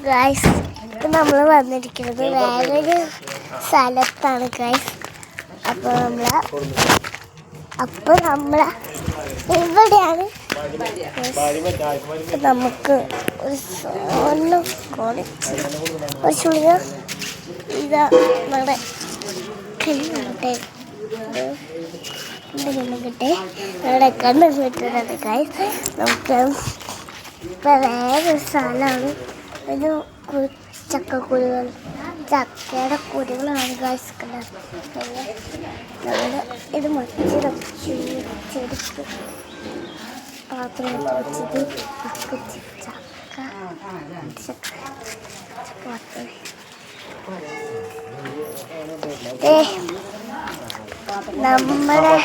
Guys നമ്മൾ വന്നിരിക്കുന്നത് വേറൊരു സ്ഥലത്താണ് ഗൈസ്. അപ്പോൾ നമ്മൾ ഇവിടെയാണ്. നമുക്ക് ഒരു സ്വർണ്ണം ഒരു ചുളിക ഇതാ നമ്മുടെ കണ്ണിട്ടെ കിട്ടെ നമ്മുടെ കണ്ണ് കിട്ടുന്നത് ഗൈസ്. നമുക്ക് ഇപ്പം വേറൊരു സ്ഥലമാണ്. ഇത് ചക്കക്കുരുകൾ, ചക്കയുടെ കുരുകളാണ് ഗൈസ്. നമ്മൾ ഇത് ചെടുത്ത് പാത്രം വെച്ചത് ചക്ക നമ്മുടെ